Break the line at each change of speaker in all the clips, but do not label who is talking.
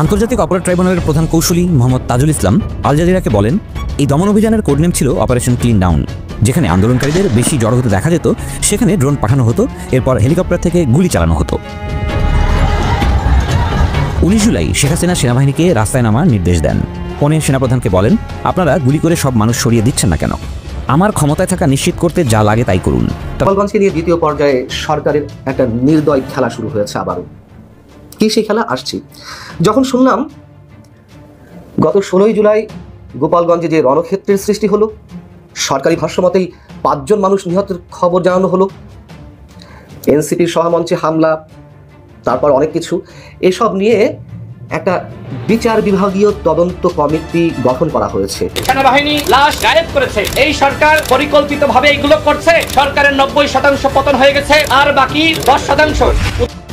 আন্তর্জাতিক অপরাধ ট্রাইব্যুনালের প্রধান কৌশলী মোহাম্মদ তাজুল ইসলাম আল জাজিরাকে বলেন, এই দমন অভিযানের কোডনেম ছিল অপারেশন ক্লিন ডাউন। যেখানে আন্দোলনকারীদের বেশি জড়ো হতে দেখা যেত, সেখানে ড্রোন পাঠানো হতো, এরপর হেলিকপ্টার থেকে গুলি চালানো হতো। 19 জুলাই শেখ হাসিনা সেনাবাহিনীকে রাস্তায় নামার নির্দেশ দেন। পরে সেনাপ্রধানকে বলেন, আপনারা গুলি করে সব মানুষ সরিয়ে দিচ্ছেন না কেন? আমার ক্ষমতায় থাকা নিশ্চিত করতে যা লাগে তাই করুন।
গোপালগঞ্জকে নিয়ে দ্বিতীয় পর্যায়ে সরকারের একটা নির্দয় খেলা শুরু হয়েছে আবারও। কি সেই খেলা? আসছি। যখন শুনলাম গত 16 জুলাই গোপালগঞ্জে যে রণক্ষেত্রের সৃষ্টি হলো, সরকারি ভাষ্যমতেই 5 জন মানুষ নিহতের খবর জানানো হলো, এনসিপির সভামঞ্চে হামলা, তারপর অনেক কিছু, এসব নিয়ে একটা বিচার বিভাগীয় তদন্ত কমিটি গঠন করা হয়েছে।
সেনাবাহিনী লাশ গায়েব করেছে, এই সরকার পরিকল্পিতভাবে এগুলো করছে। সরকারের 90% পতন হয়ে গেছে, আর বাকি 10%।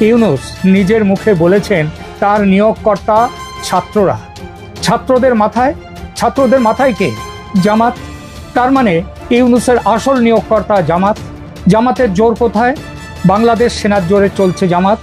ইউনূস নিজের মুখে বলেছেন তার নিয়োগকর্তা ছাত্ররা। ছাত্রদের মাথায় কে? জামাত। তার মানে ইউনূসের আসল নিয়োগকর্তা জামাত। জামাতের জোর কোথায়? বাংলাদেশ সেনার জোরে চলছে জামাত।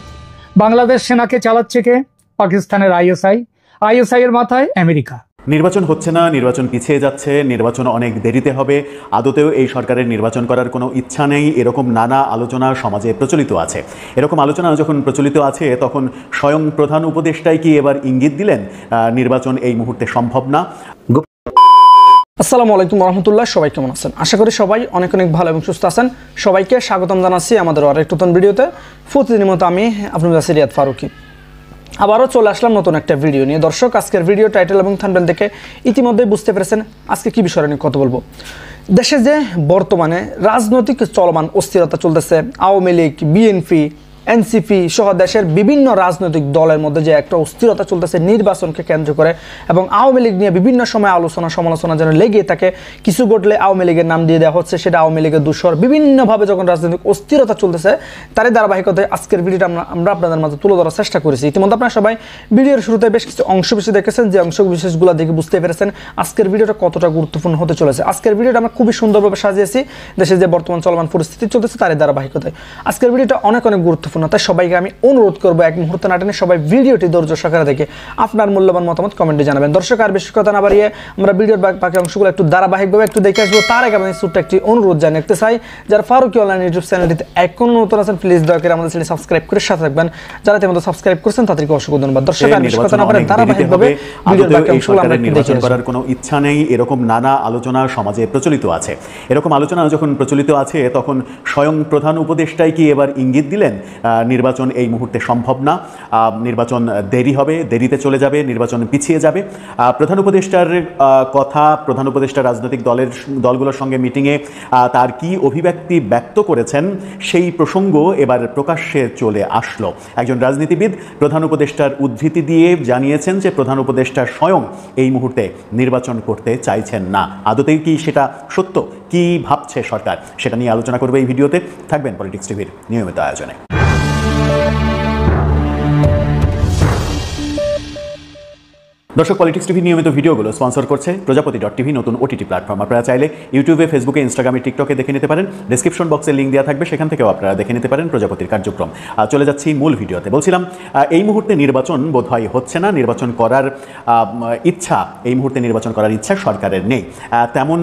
বাংলাদেশ সেনাকে চালাচ্ছে কে? পাকিস্তানের আইএসআই এর মাথায় আমেরিকা।
নির্বাচন হচ্ছে না, নির্বাচন পিছিয়ে যাচ্ছে, নির্বাচন অনেক দেরিতে হবে, আদতেও এই সরকারের নির্বাচন করার কোনো ইচ্ছা নেই, এরকম নানা আলোচনা সমাজে প্রচলিত আছে। এরকম আলোচনা যখন প্রচলিত আছে, তখন স্বয়ং প্রধান উপদেষ্টাই কি এবার ইঙ্গিত দিলেন নির্বাচন এই মুহূর্তে সম্ভব না?
আসসালামু আলাইকুম রহমতুল্লাহ, সবাই কেমন আছেন? আশা করি সবাই অনেক অনেক ভালো এবং সুস্থ আছেন। সবাইকে স্বাগতম জানাচ্ছি আমাদের আরেকটা নতুন ভিডিওতে। প্রতিদিনের মতো আমি আপনাদের কাছে রিয়াদ ফারুকি আবারও চলে আসলাম নতুন একটা ভিডিও নিয়ে। দর্শক, আজকের ভিডিও টাইটেল এবং থাম্বনেল দেখে ইতিমধ্যে বুঝতে পেরেছেন আজকে কি বিষয় নিয়ে কথা বলবো। দেশে যে বর্তমানে রাজনৈতিক চলমান অস্থিরতা চলতেছে, আওয়ামী লীগ, বিএনপি, এনসিপি সহ দেশের বিভিন্ন রাজনৈতিক দলের মধ্যে যে একটা অস্থিরতা চলতেছে নির্বাচনকে কেন্দ্র করে, এবং আওয়ামী লীগ নিয়ে বিভিন্ন সময় আলোচনা সমালোচনা যেন লেগে থাকে। কিছু ঘটলে আওয়ামী লীগের নাম দিয়ে দেওয়া হচ্ছে, সেটা আওয়ামী লীগের দূষর। বিভিন্নভাবে যখন রাজনৈতিক অস্থিরতা চলতেছে, তারই ধারাবাহিকতায় আজকের ভিডিওটা আমরা আপনাদের মাঝে তুলে ধরার চেষ্টা করেছি। ইতিমধ্যে আপনারা সবাই ভিডিওর শুরুতে বেশ কিছু অংশ বিশেষ দেখেছেন, যে অংশ বিশেষগুলো দেখে বুঝতে পেরেছেন আজকের ভিডিওটা কতটা গুরুত্বপূর্ণ হতে চলেছে। আজকের ভিডিওটা আমরা খুবই সুন্দরভাবে সাজিয়েছি দেশে যে বর্তমান চলমান পরিস্থিতি চলতেছে তারই ধারাবাহিকতায়। আজকের ভিডিওটা অনেক অনেক গুরুত্বপূর্ণ, তাই সবাইকে আমি অনুরোধ করবো এক মুহূর্তে না টেনে সবাই ভিডিওটি ধৈর্য সহকারে দেখে আপনার মূল্যবান মতামত কমেন্টে জানাবেন। দর্শক, আর বেশি কথা না বাড়িয়ে আমরা ভিডিওর বাকি অংশগুলো একটু ধারাবাহিকভাবে একটু দেখে আসবো। তার আগে আমি ছোট্ট একটি অনুরোধ জানিয়ে রাখতে চাই, যারা ফারুকি অনলাইন ইউটিউব চ্যানেলটিতে এখনো নতুন আছেন, প্লিজ দয়া করে আমাদের চ্যানেল সাবস্ক্রাইব করে সাথে থাকবেন। যারা তেমন সাবস্ক্রাইব করেছেন তাদেরকে অসংখ্য ধন্যবাদ। দর্শক, আর বেশি কথা না বাড়িয়ে ধারাবাহিকভাবে ভিডিওর বাকি অংশগুলো আমরা
নির্বাচন করার কোনো ইচ্ছা নেই, এরকম নানা আলোচনা সমাজে প্রচলিত আছে। এরকম আলোচনা যখন প্রচলিত আছে, তখন স্বয়ং প্রধান উপদেষ্টাই কি এবার ইঙ্গিত দিলেন নির্বাচন এই মুহূর্তে সম্ভব না, নির্বাচন দেরি হবে, দেরিতে চলে যাবে, নির্বাচন পিছিয়ে যাবে। প্রধান উপদেষ্টার কথা, প্রধান উপদেষ্টা রাজনৈতিক দলগুলোর সঙ্গে মিটিংয়ে তার কি অভিব্যক্তি ব্যক্ত করেছেন, সেই প্রসঙ্গ এবার প্রকাশ্যে চলে আসলো। একজন রাজনীতিবিদ প্রধান উপদেষ্টার উদ্ধৃতি দিয়ে জানিয়েছেন যে প্রধান উপদেষ্টা স্বয়ং এই মুহূর্তে নির্বাচন করতে চাইছেন না। আদতেই কি সেটা সত্য? কি ভাবছে সরকার, সেটা নিয়ে আলোচনা করবে এই ভিডিওতে। থাকবেন পলিটিক্স টিভির নিয়মিত আয়োজনে। দর্শক, পলিটিক্স টিভি নিয়মিত ভিডিওগুলো স্পন্সর করছে প্রজাপতি.tv, নতুন ওটিটি প্ল্যাটফর্ম। আপনারা চাইলে ইউটিউবে, ফেসবুকে, ইনস্টাগ্রামে, টিকটকে দেখে নিতে পারেন। ডেসক্রিপশন বক্সে লিঙ্ক দেওয়া থাকবে, সেখান থেকেও আপনারা দেখে নিতে পারেন প্রজাপতির কার্যক্রম। চলে যাচ্ছি মূল ভিডিওতে। বলছিলাম, এই মুহূর্তে নির্বাচন বোধহয় হচ্ছে না, নির্বাচন করার ইচ্ছা, এই মুহূর্তে নির্বাচন করার ইচ্ছা সরকারের নেই। তেমন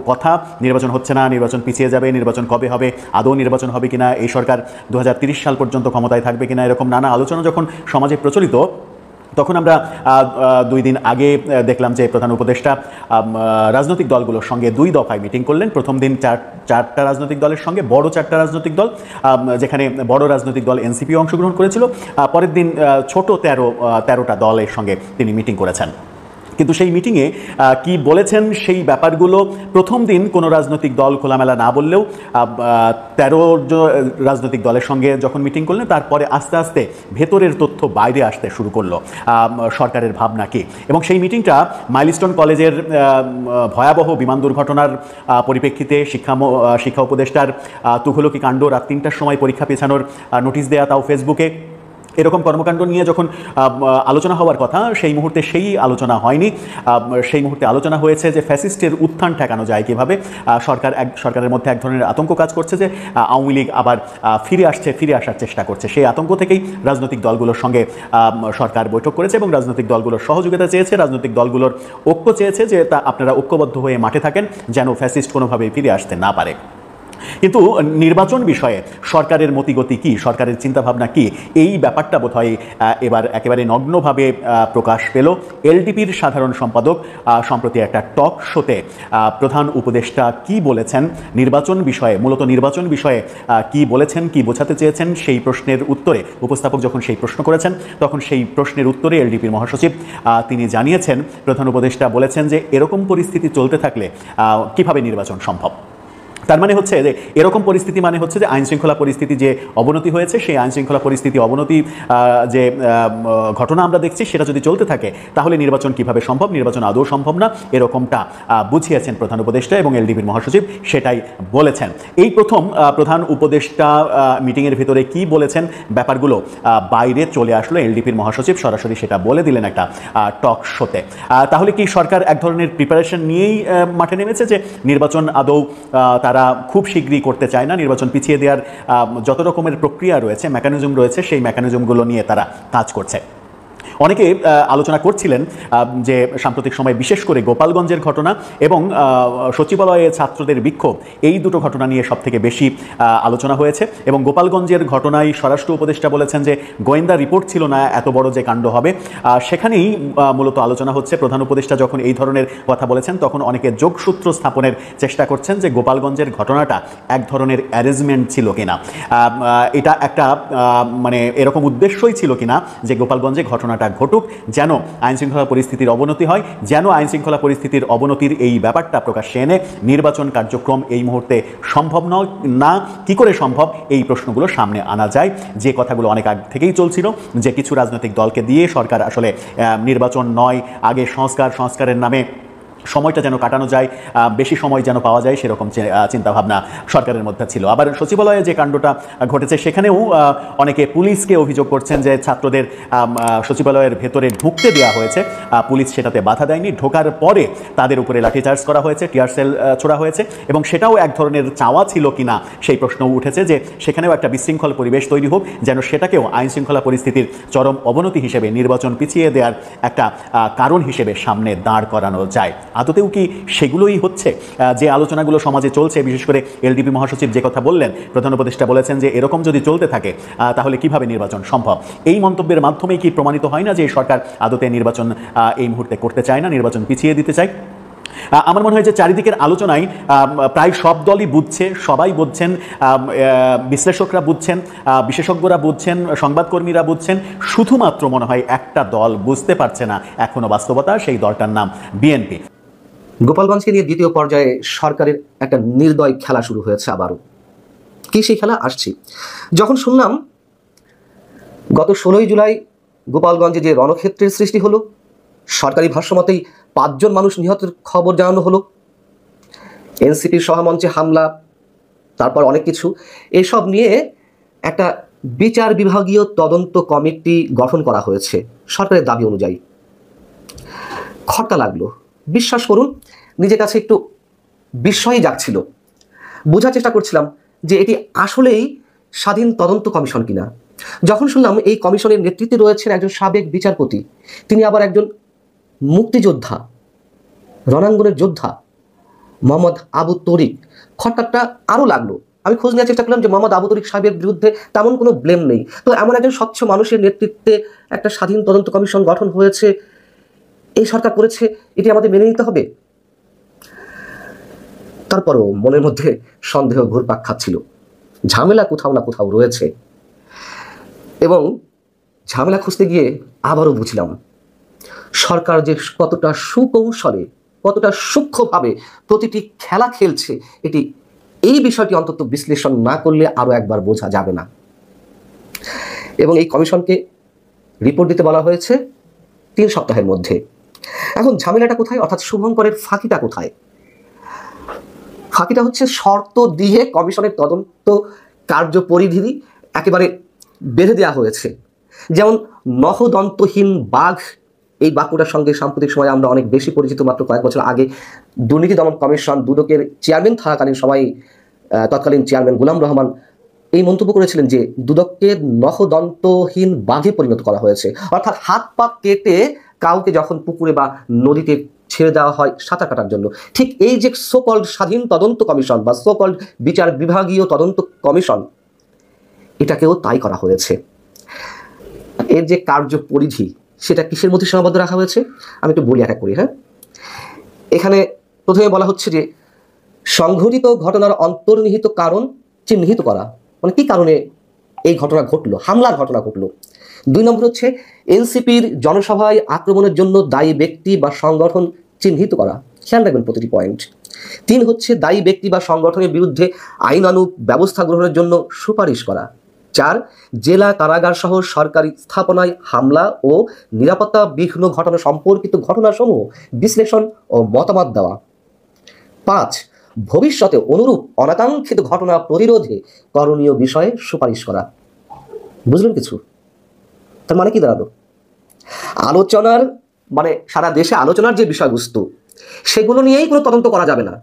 কথা, নির্বাচন হচ্ছে না, নির্বাচন পিছিয়ে যাবে, নির্বাচন কবে হবে, আদৌ নির্বাচন হবে কিনা, এই সরকার 2030 সাল পর্যন্ত ক্ষমতায় থাকবে কিনা, এরকম নানা আলোচনা যখন সমাজে প্রচলিত, তখন আমরা 2 দিন আগে দেখলাম যে প্রধান উপদেষ্টা রাজনৈতিক দলগুলোর সঙ্গে 2 দফায় মিটিং করলেন। প্রথম দিন 4টা রাজনৈতিক দলের সঙ্গে, বড় 4টা রাজনৈতিক দল, যেখানে বড় রাজনৈতিক দল এনসিপি অংশগ্রহণ করেছিল। পরের দিন ছোট 13টা দলের সঙ্গে তিনি মিটিং করেছেন। কিন্তু সেই মিটিংয়ে কি বলেছেন সেই ব্যাপারগুলো প্রথম দিন কোনো রাজনৈতিক দল খোলামেলা না বললেও 13 রাজনৈতিক দলের সঙ্গে যখন মিটিং করলেন, তারপরে আস্তে আস্তে ভেতরের তথ্য বাইরে আসতে শুরু করলো সরকারের ভাবনা কি। এবং সেই মিটিংটা মাইলস্টোন কলেজের ভয়াবহ বিমান দুর্ঘটনার পরিপ্রেক্ষিতে শিক্ষা উপদেষ্টার তুঘলকি কাণ্ড, রাত 3টার সময় পরীক্ষা পেছানোর নোটিশ দেয়া, তাও ফেসবুকে, এরকম কর্মকাণ্ড নিয়ে যখন আলোচনা হওয়ার কথা সেই মুহূর্তে সেই আলোচনা হয়নি। সেই মুহূর্তে আলোচনা হয়েছে যে ফ্যাসিস্টের উত্থান ঠেকানো যায় কীভাবে। সরকারের মধ্যে এক ধরনের আতঙ্ক কাজ করছে যে আওয়ামী লীগ আবার ফিরে আসার চেষ্টা করছে। সেই আতঙ্ক থেকেই রাজনৈতিক দলগুলোর সঙ্গে সরকার বৈঠক করেছে এবং রাজনৈতিক দলগুলোর সহযোগিতা চেয়েছে, রাজনৈতিক দলগুলোর ঐক্য চেয়েছে যে তা আপনারা ঐক্যবদ্ধ হয়ে মাঠে থাকেন যেন ফ্যাসিস্ট কোনোভাবেই ফিরে আসতে না পারে। কিন্তু নির্বাচন বিষয়ে সরকারের মতিগতি কি, সরকারের চিন্তাভাবনা কি, এই ব্যাপারটা বোধহয় এবার একেবারে নগ্নভাবে প্রকাশ পেল। এলডিপির সাধারণ সম্পাদক সম্প্রতি একটা টক শোতে প্রধান উপদেষ্টা কি বলেছেন নির্বাচন বিষয়ে, মূলত নির্বাচন বিষয়ে কি বলেছেন, কি বোঝাতে চেয়েছেন, সেই প্রশ্নের উত্তরে উপস্থাপক যখন সেই প্রশ্ন করেছেন তখন সেই প্রশ্নের উত্তরে এলডিপির মহাসচিব তিনি জানিয়েছেন, প্রধান উপদেষ্টা বলেছেন যে এরকম পরিস্থিতি চলতে থাকলে কিভাবে নির্বাচন সম্ভব। তার মানে হচ্ছে যে এরকম পরিস্থিতি মানে হচ্ছে যে আইনশৃঙ্খলা পরিস্থিতি যে অবনতি হয়েছে, সেই আইনশৃঙ্খলা পরিস্থিতি অবনতি যে ঘটনা আমরা দেখছি সেটা যদি চলতে থাকে তাহলে নির্বাচন কিভাবে সম্ভব, নির্বাচন আদৌ সম্ভব না, এরকমটা বুঝিয়েছেন প্রধান উপদেষ্টা এবং এলডিপির মহাসচিব সেটাই বলেছেন। এই প্রথম প্রধান উপদেষ্টা মিটিংয়ের ভিতরে কি বলেছেন ব্যাপারগুলো বাইরে চলে আসলো, এলডিপির মহাসচিব সরাসরি সেটা বলে দিলেন একটা টক শোতে। তাহলে কি সরকার এক ধরনের প্রিপারেশন নিয়েই মাঠে নেমেছে যে নির্বাচন আদৌ তারা খুব শীঘ্রই করতে চায় না, নির্বাচন পিছিয়ে দেওয়ার যত রকমের প্রক্রিয়া রয়েছে, মেকানিজম রয়েছে, সেই মেকানিজমগুলো নিয়ে তারা কাজ করছে। অনেকে আলোচনা করছিলেন যে সাম্প্রতিক সময়ে বিশেষ করে গোপালগঞ্জের ঘটনা এবং সচিবালয়ে ছাত্রদের বিক্ষোভ, এই দুটো ঘটনা নিয়ে সবথেকে বেশি আলোচনা হয়েছে। এবং গোপালগঞ্জের ঘটনায় স্বরাষ্ট্র উপদেষ্টা বলেছেন যে গোয়েন্দা রিপোর্ট ছিল না এত বড় যে কাণ্ড হবে, সেখানেই মূলত আলোচনা হচ্ছে। প্রধান উপদেষ্টা যখন এই ধরনের কথা বলেছেন তখন অনেকে যোগসূত্র স্থাপনের চেষ্টা করছেন যে গোপালগঞ্জের ঘটনাটা এক ধরনের অ্যারেঞ্জমেন্ট ছিল কিনা, এটা একটা মানে এরকম উদ্দেশ্যই ছিল কিনা যে গোপালগঞ্জে ঘটনাটা ঘটুক, যেন আইনশৃঙ্খলা পরিস্থিতির অবনতি হয়, যেন আইনশৃঙ্খলা পরিস্থিতির অবনতির এই ব্যাপারটা প্রকাশ্যে এনে নির্বাচন কার্যক্রম এই মুহূর্তে সম্ভব না, কি করে সম্ভব এই প্রশ্নগুলো সামনে আনা যায়। যে কথাগুলো অনেক আগে থেকেই চলছিল যে কিছু রাজনৈতিক দলকে দিয়ে সরকার আসলে নির্বাচন নয়, আগে সংস্কারের নামে সময়টা যেন কাটানো যায়, বেশি সময় যেন পাওয়া যায়, সেরকম চিন্তাভাবনা সরকারের মধ্যে ছিল। আবার সচিবালয়ে যে কাণ্ডটা ঘটেছে সেখানেও অনেকে পুলিশকে অভিযোগ করছেন যে ছাত্রদের সচিবালয়ের ভেতরে ঢুকতে দেওয়া হয়েছে, পুলিশ সেটাতে বাধা দেয়নি, ঢোকার পরে তাদের উপরে লাঠিচার্জ করা হয়েছে, টিয়ার সেল ছোড়া হয়েছে, এবং সেটাও এক ধরনের চাওয়া ছিল কিনা সেই প্রশ্নও উঠেছে যে সেখানেও একটা বিশৃঙ্খল পরিবেশ তৈরি হোক, যেন সেটাকেও আইনশৃঙ্খলা পরিস্থিতির চরম অবনতি হিসেবে, নির্বাচন পিছিয়ে দেওয়ার একটা কারণ হিসেবে সামনে দাঁড় করানো যায়। আদতেও কি সেগুলোই হচ্ছে যে আলোচনাগুলো সমাজে চলছে? বিশেষ করে এলডিপি মহাসচিব যে কথা বললেন, প্রধান উপদেষ্টা বলেছেন যে এরকম যদি চলতে থাকে তাহলে কিভাবে নির্বাচন সম্ভব। এই মন্তব্যের মাধ্যমেই কি প্রমাণিত হয় না যে সরকার আদতে নির্বাচন এই মুহূর্তে করতে চায় না, নির্বাচন পিছিয়ে দিতে চায়? আমার মনে হয় যে চারিদিকের আলোচনায় প্রায় সব দলই বুঝছে, সবাই বুঝছেন, বিশ্লেষকরা বুঝছেন, বিশেষজ্ঞরা বুঝছেন, সংবাদকর্মীরা বুঝছেন, শুধুমাত্র মনে হয় একটা দল বুঝতে পারছে না এখনো বাস্তবতা, সেই দলটার নাম বিএনপি।
গোপালগঞ্জকে নিয়ে দ্বিতীয় পর্যায়ে সরকারের একটা নির্দয় খেলা শুরু হয়েছে আবারও। কি সেই খেলা? আসছি। যখন শুনলাম গত 16ই জুলাই গোপালগঞ্জে যে রণক্ষেত্রের সৃষ্টি হলো, সরকারি ভাষ্যমতেই 5 জন মানুষ নিহতের খবর জানানো হলো, এনসিপির সভামঞ্চে হামলা, তারপর অনেক কিছু, এসব নিয়ে একটা বিচার বিভাগীয় তদন্ত কমিটি গঠন করা হয়েছে সরকারের দাবি অনুযায়ী। খটকা লাগলো, বিশ্বাস করুন, নিজের কাছে একটু বিস্ময়ই জাগছিল। বোঝার চেষ্টা করছিলাম যে এটি আসলেই স্বাধীন তদন্ত কমিশন কিনা। যখন শুনলাম এই কমিশনের নেতৃত্বে রয়েছেন একজন সাবেক বিচারপতি, তিনি আবার একজন মুক্তিযোদ্ধা, রণাঙ্গনের যোদ্ধা মোহাম্মদ আবু তরিক, খটকাটা আরও লাগলো। আমি খোঁজ নেওয়ার চেষ্টা করলাম যে মোহাম্মদ আবু তরিক সাহেবের বিরুদ্ধে তেমন কোনো ব্লেম নেই, তো এমন একজন স্বচ্ছ মানুষের নেতৃত্বে একটা স্বাধীন তদন্ত কমিশন গঠন হয়েছে, এই সরকার করেছে, এটি আমাদের মেনে নিতে হবে। তারপরও মনের মধ্যে সন্দেহ ঘুরপাক খাচ্ছিল, ঝামেলা কোথাও না কোথাও রয়েছে। এবং ঝামেলা খুঁজতে গিয়ে আবারও বুঝলাম সরকার যে কতটা সুকৌশলে, কতটা সূক্ষ্মভাবে প্রতিটি খেলা খেলছে, এই বিষয়টি অন্তত বিশ্লেষণ না করলে আরও একবার বোঝা যাবে না। এবং এই কমিশনকে রিপোর্ট দিতে বলা হয়েছে 3 সপ্তাহের মধ্যে। এখন ঝামেলাটা কোথায়, অর্থাৎ শুভঙ্করের ফাঁকিটা কোথায়? ফাঁকিটা হচ্ছে শর্ত দিয়ে কমিশনের তদন্ত কার্যপরিধি একেবারে বেঁধে দেওয়া হয়েছে। যেমন নহদন্তহীন বাঘ, এই বাক্যটার সঙ্গে সাম্প্রতিক সময়ে আমরা অনেক বেশি পরিচিত। মাত্র কয়েক বছর আগে দুর্নীতি দমন কমিশন দুদকের চেয়ারম্যান থাকাকালীন সময় তৎকালীন চেয়ারম্যান গোলাম রহমান এই মন্তব্য করেছিলেন যে দুদককে নহদন্তহীন বাঘে পরিণত করা হয়েছে, অর্থাৎ হাত পা কেটে কাউকে যখন পুকুরে বা নদীতে ছেড়ে দেওয়া হয় সাঁতার কাটার জন্য, ঠিক এই যে সোকল্ড স্বাধীন তদন্ত কমিশন বা সোকল্ড বিচার বিভাগীয় তদন্ত কমিশন, এটাকেও তাই করা হয়েছে। এর যে কার্য পরিধি সেটা কিসের মধ্যে সীমাবদ্ধ রাখা হয়েছে আমি একটু বলি এক এক করি। হ্যাঁ, এখানে প্রথমে বলা হচ্ছে যে সংঘটিত ঘটনার অন্তর্নিহিত কারণ চিহ্নিত করা, মানে কি কারণে এই ঘটনা ঘটলো, হামলার ঘটনা ঘটলো। 2 নম্বর হচ্ছে এনসিপির জনসভায় আক্রমণের জন্য দায়ী ব্যক্তি বা সংগঠন চিহ্নিত করা, খেয়াল রাখবেন প্রতিটি পয়েন্ট। 3 হচ্ছে দায়ী ব্যক্তি বা সংগঠনের বিরুদ্ধে আইনানুগ ব্যবস্থা গ্রহণের জন্য সুপারিশ করা। 4 জেলা কারাগার সহ সরকারি স্থাপনায় হামলা ও নিরাপত্তা বিঘ্ন ঘটনা সম্পর্কিত ঘটনাসমূহ বিশ্লেষণ ও মতামত দেওয়া। 5 ভবিষ্যতে অনুরূপ অনাকাঙ্ক্ষিত ঘটনা প্রতিরোধে করণীয় বিষয়ে সুপারিশ করা। বুঝলেন কিছু? তার মানে কি দাঁড়ালো? আলোচনার মানে সারা দেশে আলোচনার যে বিষয়বস্তু সেগুলো নিয়েই কোনো তদন্ত করা যাবে না।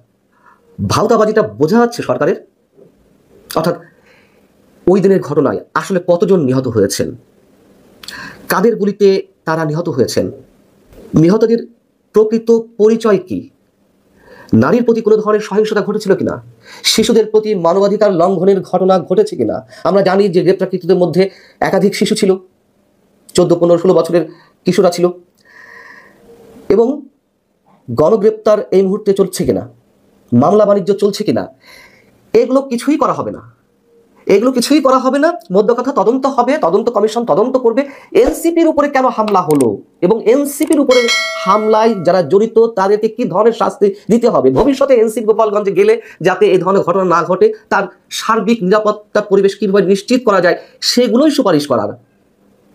ভাওতাবাজিটা বোঝা যাচ্ছে সরকারের। অর্থাৎ ওই দিনের ঘটনায় আসলে কতজন নিহত হয়েছেন, কাদের গুলিতে তারা নিহত হয়েছেন, নিহতদের প্রকৃত পরিচয় কি, নারীর প্রতি কোনো ধরনের সহিংসতা ঘটেছিল কিনা, শিশুদের প্রতি মানবাধিকার লঙ্ঘনের ঘটনা ঘটেছে কিনা। আমরা জানি যে গ্রেপ্তারকৃতদের মধ্যে একাধিক শিশু ছিল, 14, 15, 16 বছরের কিশোরা ছিল। এবং গণগ্রেপ্তার এই মুহূর্তে চলছে কিনা, মামলা বাণিজ্য চলছে কিনা, এগুলো কিছুই করা হবে না। এগুলো কিছুই করা হবে না। মধ্য কথা তদন্ত হবে, তদন্ত কমিশন তদন্ত করবে এনসিপির উপরে কেন হামলা হলো এবং এনসিপির উপরে হামলায় যারা জড়িত তাদেরকে কি ধরনের শাস্তি দিতে হবে, ভবিষ্যতে এনসিপি গোপালগঞ্জে গেলে যাতে এই ধরনের ঘটনা না ঘটে তার সার্বিক নিরাপত্তা পরিবেশ কিভাবে নিশ্চিত করা যায় সেগুলোই সুপারিশ করার,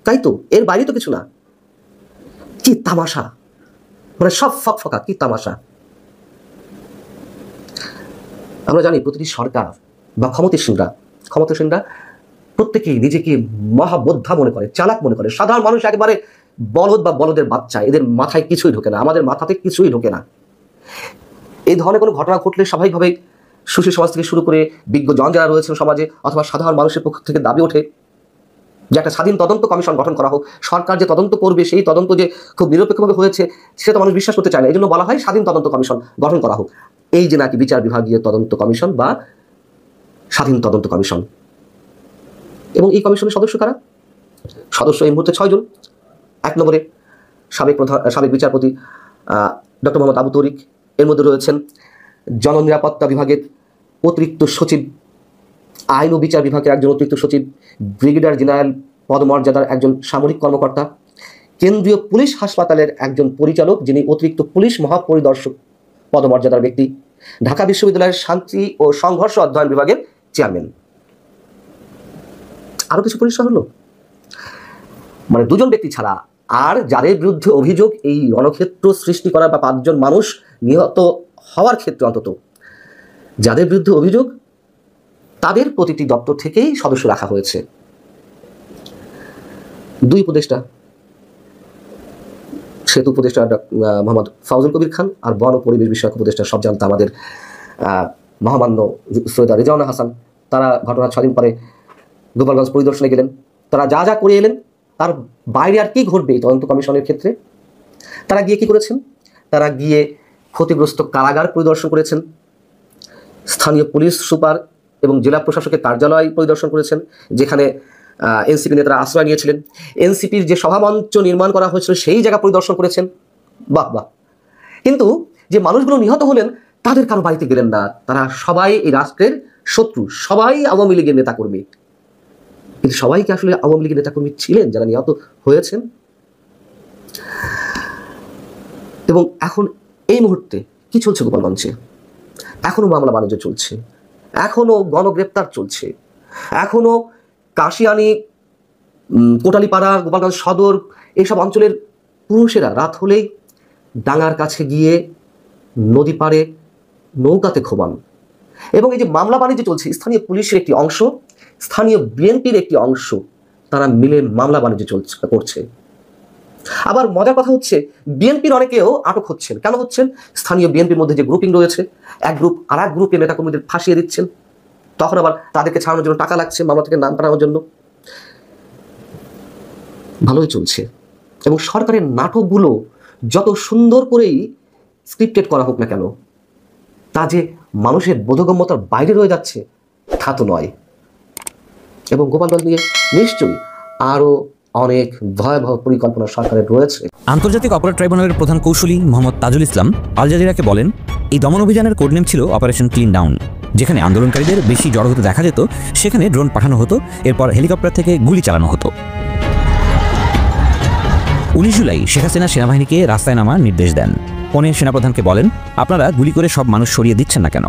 তাই তো, এর বাইরে তো কিছু না। কি তামাশা, মানে সব ফকফকা, কি তামাশা। আমরা জানি প্রতিটি সরকার বা ক্ষমতাসীনরা প্রত্যেকেই নিজেকে মহাবোদ্ধা মনে করে, চালাক মনে করে। সাধারণ মানুষ একেবারে বলদ বা বলদের বাচ্চা, এদের মাথায় কিছুই ঢোকে না, আমাদের মাথাতে কিছুই ঢোকে না। এই ধরনের কোনো ঘটনা ঘটলে স্বাভাবিকভাবেই সুশীল সমাজ থেকে শুরু করে বিজ্ঞজন যারা রয়েছেন সমাজে অথবা সাধারণ মানুষের পক্ষ থেকে দাবি ওঠে যে একটা স্বাধীন তদন্ত কমিশন গঠন করা হোক। সরকার যে তদন্ত করবে সেই তদন্ত যে খুব নিরপেক্ষভাবে হয়েছে সেটা তো মানুষ বিশ্বাস করতে চায় না, এই জন্য বলা হয় স্বাধীন তদন্ত কমিশন গঠন করা হোক। এই যে নাকি বিচার বিভাগীয় তদন্ত কমিশন বা স্বাধীন তদন্ত কমিশন, এবং এই কমিশনের সদস্য কারা? সদস্য এই মুহূর্তে 6 জন। 1 নম্বরে সাবেক বিচারপতি ডক্টর মোহাম্মদ আবু তরিক, এর মধ্যে রয়েছেন জননিরাপত্তা বিভাগের অতিরিক্ত সচিব, আইন ও বিচার বিভাগের একজন অতিরিক্ত সচিব, ব্রিগেডিয়ার জেনারেল পদমর্যাদার একজন সামরিক কর্মকর্তা, কেন্দ্রীয় পুলিশ হাসপাতালের একজন পরিচালক যিনি অতিরিক্ত পুলিশ মহাপরিদর্শক পদমর্যাদার ব্যক্তি, ঢাকা বিশ্ববিদ্যালয়ের শান্তি ও সংঘর্ষ অধ্যয়ন বিভাগের চেয়ারম্যান। আরো কিছু পরিষ্কার হলো, মানে 2 জন ব্যক্তি ছাড়া আর যাদের বিরুদ্ধে অভিযোগ এই রণক্ষেত্র সৃষ্টি করা বা 5 জন মানুষ নিহত হওয়ার ক্ষেত্রে অন্তত যাদের বিরুদ্ধে অভিযোগ তাদের প্রতিটি দপ্তর থেকেই সদস্য রাখা হয়েছে। 2 উপদেষ্টা, সেতু উপদেষ্টা মোহাম্মদ ফাউজুল কবির খান আর বন ও পরিবেশ বিষয়ক উপদেষ্টা সব জানতো আমাদের মহামান্য সৈয়দা রেজাওয়ানা হাসান, তারা ঘটনার 6 দিন পরে গোপালগঞ্জ পরিদর্শনে গেলেন। তারা যা যা করে এলেন তার বাইরে আর কি ঘটবে এই তদন্ত কমিশনের ক্ষেত্রে? তারা গিয়ে কি করেছেন? তারা গিয়ে ক্ষতিগ্রস্ত কারাগার পরিদর্শন করেছেন, স্থানীয় পুলিশ সুপার এবং জেলা প্রশাসকের কার্যালয় পরিদর্শন করেছেন যেখানে এনসিপি নেতারা আশ্রয় নিয়েছিলেন। এনসিপির যে সভামঞ্চ নির্মাণ করা হয়েছিল সেই জায়গা পরিদর্শন করেছেন। বাহ বাহ। কিন্তু যে মানুষগুলো নিহত হলেন তাদের কারো বাড়িতে গেলেন না। তারা সবাই এই রাষ্ট্রের শত্রু, সবাই আওয়ামী লীগের নেতাকর্মী। কিন্তু সবাই কি আসলে আওয়ামী লীগের নেতাকর্মী ছিলেন যারা নিহত হয়েছেন? এবং এখন এই মুহূর্তে কি চলছে গোপালগঞ্জে? এখনো মামলা বাণিজ্য চলছে, এখনো গণগ্রেপ্তার চলছে, এখনো কাশিয়ানী, কোটালীপাড়া, গোপালগঞ্জ সদর এইসব অঞ্চলের পুরুষেরা রাত হলেই ডাঙার কাছে গিয়ে নদী পাড়ে নৌকাতে ঘুমান। এবং এই যে মামলা বাণিজ্য চলছে, স্থানীয় পুলিশের একটি অংশ, স্থানীয় বিএনপির একটি অংশ তারা মিলে মামলা বাণিজ্য করছে। আবার মজার কথা হচ্ছে বিএনপির অনেকেও আটক হচ্ছেন। কেন হচ্ছেন? স্থানীয় বিএনপির মধ্যে যে গ্রুপিং রয়েছে, এক গ্রুপ আর এক গ্রুপে নেতাকর্মীদের ফাঁসিয়ে দিচ্ছেন, তখন আবার তাদেরকে ছাড়ানোর জন্য টাকা লাগছে, মামলা থেকে নাম কাটানোর জন্য। ভালোই চলছে এবং সরকারের নাটকগুলো যত সুন্দর করেই স্ক্রিপ্টেড করা হোক না কেন, তা যে মানুষের বোধগম্যতার বাইরে রয়ে যাচ্ছে তা তো নয়। এবং গোপালগঞ্জ নিয়ে নিশ্চয়ই আরও অনেক ভয়াবহ পরিকল্পনা সরকারের রয়েছে।
আন্তর্জাতিক অপরাধ ট্রাইব্যুনালের প্রধান কৌশলী মোহাম্মদ তাজুল ইসলাম আল জাজিরাকে বলেন, এই দমন অভিযানের কোডনেম ছিল অপারেশন ক্লিন ডাউন। যেখানে আন্দোলনকারীদের বেশি জড়ো হতে দেখা যেত সেখানে ড্রোন পাঠানো হতো, এরপর হেলিকপ্টার থেকে গুলি চালানো হতো। 19 জুলাই শেখ হাসিনা সেনাবাহিনীকে রাস্তায় নামার নির্দেশ দেন। পরে সেনাপ্রধানকে বলেন, আপনারা গুলি করে সব মানুষ সরিয়ে দিচ্ছেন না কেন?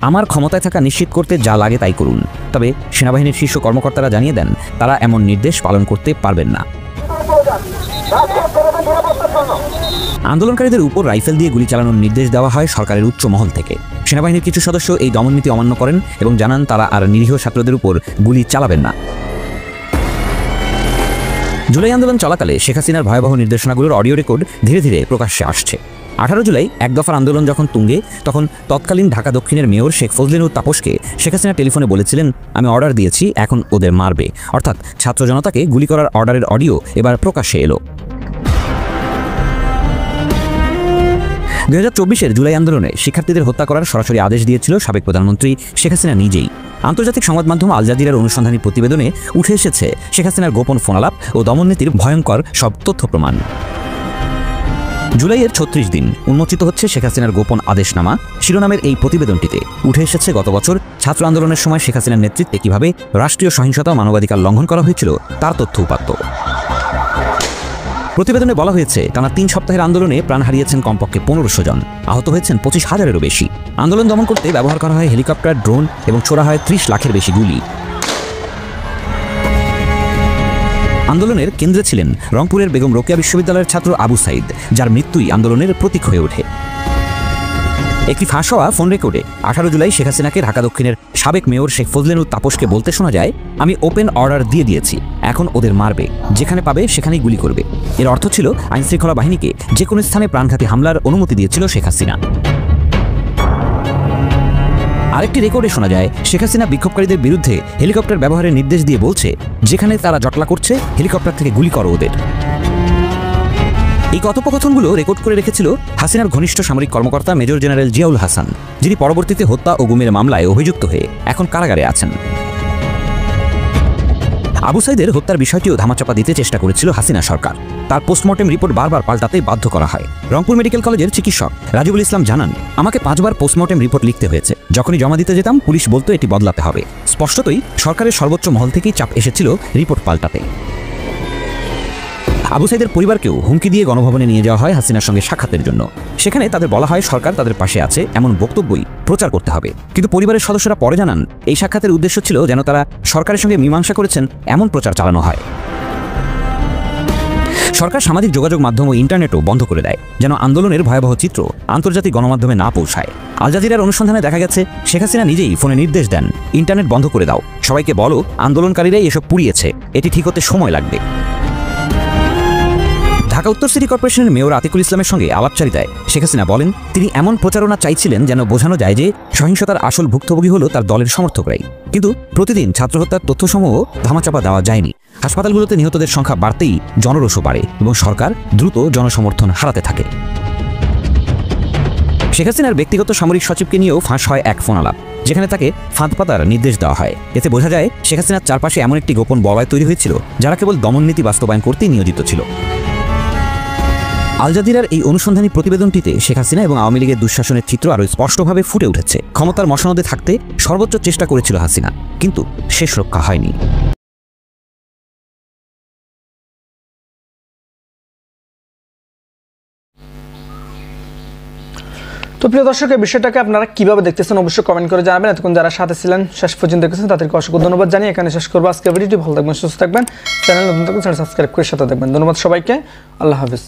আমার ক্ষমতায় থাকা নিশ্চিত করতে যা লাগে তাই করুন। তবে সেনাবাহিনীর শীর্ষ কর্মকর্তারা জানিয়ে দেন তারা এমন নির্দেশ পালন করতে পারবেন না। আন্দোলনকারীদের উপর রাইফেল দিয়ে গুলি চালানোর নির্দেশ দেওয়া হয় সরকারের উচ্চ মহল থেকে। সেনাবাহিনীর কিছু সদস্য এই দমননীতি অমান্য করেন এবং জানান তারা আর নিরীহ ছাত্রদের উপর গুলি চালাবেন না। জুলাই আন্দোলন চলাকালে শেখ হাসিনার ভয়াবহ নির্দেশনাগুলোর অডিও রেকর্ড ধীরে ধীরে প্রকাশ্যে আসছে। 18 জুলাই এক দফার আন্দোলন যখন তুঙ্গে, তখন তৎকালীন ঢাকা দক্ষিণের মেয়র শেখ ফজলিনুর তাপসকে শেখ হাসিনা টেলিফোনে বলেছিলেন, আমি অর্ডার দিয়েছি, এখন ওদের মারবে। অর্থাৎ ছাত্র জনতাকে গুলি করার অর্ডারের অডিও এবার প্রকাশ্যে এলো। 2024-এর জুলাই আন্দোলনে শিক্ষার্থীদের হত্যা করার সরাসরি আদেশ দিয়েছিল সাবেক প্রধানমন্ত্রী শেখ হাসিনা নিজেই। আন্তর্জাতিক সংবাদ মাধ্যম আল জাজিরার অনুসন্ধানী প্রতিবেদনে উঠে এসেছে শেখ হাসিনার গোপন ফোনালাপ ও দমননীতির ভয়ঙ্কর সব তথ্য প্রমাণ। জুলাইয়ের 36 দিন উন্মোচিত হচ্ছে শেখ হাসিনার গোপন আদেশনামা শিরোনামের এই প্রতিবেদনটিতে উঠে এসেছে গত বছর ছাত্র আন্দোলনের সময় শেখ হাসিনার নেতৃত্বে কিভাবে রাষ্ট্রীয় সহিংসতা ও মানবাধিকার লঙ্ঘন করা হয়েছিল তার তথ্য উপাত্ত। প্রতিবেদনে বলা হয়েছে, টানা 3 সপ্তাহের আন্দোলনে প্রাণ হারিয়েছেন কমপক্ষে 1500 জন, আহত হয়েছেন 25,000-এরও বেশি। আন্দোলন দমন করতে ব্যবহার করা হয় হেলিকপ্টার, ড্রোন এবং ছোড়া হয় 30 লাখের বেশি গুলি। আন্দোলনের কেন্দ্রে ছিলেন রংপুরের বেগম রোকেয়া বিশ্ববিদ্যালয়ের ছাত্র আবু সাইদ, যার মৃত্যুই আন্দোলনের প্রতীক হয়ে ওঠে। একটি ফাঁস হওয়া ফোন রেকর্ডে 18 জুলাই শেখ হাসিনাকে ঢাকা দক্ষিণের সাবেক মেয়র শেখ ফজলিনুর তাপসকে বলতে শোনা যায়, আমি ওপেন অর্ডার দিয়ে দিয়েছি, এখন ওদের মারবে, যেখানে পাবে সেখানেই গুলি করবে। এর অর্থ ছিল আইনশৃঙ্খলা বাহিনীকে যে কোনো স্থানে প্রাণঘাতী হামলার অনুমতি দিয়েছিল শেখ হাসিনা। আরেকটি রেকর্ডে শোনা যায় শেখ হাসিনা বিক্ষোভকারীদের বিরুদ্ধে হেলিকপ্টার ব্যবহারের নির্দেশ দিয়ে বলছে, যেখানে তারা জটলা করছে হেলিকপ্টার থেকে গুলি করো ওদের। এই কথোপকথনগুলো রেকর্ড করে রেখেছিল হাসিনার ঘনিষ্ঠ সামরিক কর্মকর্তা মেজর জেনারেল জিয়াউল হাসান, যিনি পরবর্তীতে হত্যা ও গুমের মামলায় অভিযুক্ত হয়ে এখন কারাগারে আছেন। আবু সাইদের হত্যার বিষয়টিও ধামাচাপা দিতে চেষ্টা করেছিল হাসিনা সরকার। তার পোস্টমর্টেম রিপোর্ট বারবার পাল্টাতে বাধ্য করা হয়। রংপুর মেডিকেল কলেজের চিকিৎসক রাজিবুল ইসলাম জানান, আমাকে 5 বার পোস্টমর্টেম রিপোর্ট লিখতে হয়েছে। যখনই জমা দিতে যেতাম পুলিশ বলতো এটি বদলাতে হবে। স্পষ্টতই সরকারের সর্বোচ্চ মহল থেকেই চাপ এসেছিল রিপোর্ট পাল্টাতে। আবু সাইদের পরিবারকেও হুমকি দিয়ে গণভবনে নিয়ে যাওয়া হয় হাসিনার সঙ্গে সাক্ষাতের জন্য। সেখানে তাদের বলা হয় সরকার তাদের পাশে আছে এমন বক্তব্যই প্রচার করতে হবে। কিন্তু পরিবারের সদস্যরা পরে জানান, এই সাক্ষাতের উদ্দেশ্য ছিল যেন তারা সরকারের সঙ্গে মীমাংসা করেছেন এমন প্রচার চালানো হয়। সরকার সামাজিক যোগাযোগ মাধ্যম ও ইন্টারনেটও বন্ধ করে দেয়, যেন আন্দোলনের ভয়াবহ চিত্র আন্তর্জাতিক গণমাধ্যমে না পৌঁছায়। আল জাজিরার অনুসন্ধানে দেখা গেছে শেখ হাসিনা নিজেই ফোনে নির্দেশ দেন, ইন্টারনেট বন্ধ করে দাও, সবাইকে বলো আন্দোলনকারীরাই এসব পুড়িয়েছে, এটি ঠিক হতে সময় লাগবে। ঢাকা উত্তর সিটি কর্পোরেশনের মেয়র আতিকুল ইসলামের সঙ্গে আলাপচারিতায় শেখ হাসিনা বলেন, তিনি এমন প্রচারণা চাইছিলেন যেন বোঝানো যায় যে সহিংসতার আসল ভুক্তভোগী হলো তার দলের সমর্থকরাই। কিন্তু প্রতিদিন ছাত্র হত্যার তথ্যসমূহ ধামাচাপা দেওয়া যায়নি। হাসপাতালগুলোতে নিহতদের সংখ্যা বাড়তেই জনরোষও বাড়ে এবং সরকার দ্রুত জনসমর্থন হারাতে থাকে। শেখ হাসিনার ব্যক্তিগত সামরিক সচিবকে নিয়েও ফাঁস হয় এক ফোনালাপ, যেখানে তাকে ফাঁদ পাতার নির্দেশ দেওয়া হয়। এতে বোঝা যায় শেখ হাসিনার চারপাশে এমন একটি গোপন বলয় তৈরি হয়েছিল যারা কেবল দমননীতি বাস্তবায়ন করতেই নিয়োজিত ছিল। আল জাজিরার এই অনুসন্ধানী প্রতিবেদনটিতে শেখ হাসিনা এবং আওয়ামী লীগের দুঃশাসনের চিত্র আরও স্পষ্টভাবে ফুটে উঠেছে। ক্ষমতার মসনদে থাকতে সর্বোচ্চ চেষ্টা করেছিল হাসিনা, কিন্তু শেষ রক্ষা হয়নি।
তো প্রিয় দর্শক, এই বিষয়টাকে আপনারা কিভাবে দেখতেছেন অবশ্যই কমেন্ট করে জানাবেন। এতক্ষণ যারা সাথে ছিলেন শেষ পর্যন্ত দেখেছেন তাদেরকে অসংখ্য ধন্যবাদ জানিয়ে এখানে শেষ করবো আজকের ভিডিওটি। ভালো থাকবেন, সুস্থ থাকবেন, চ্যানেল নতুন থাকবেন চ্যানেল সাবস্ক্রাইব করে সাথে দেখবেন। ধন্যবাদ সবাইকে, আল্লাহ হাফিজ।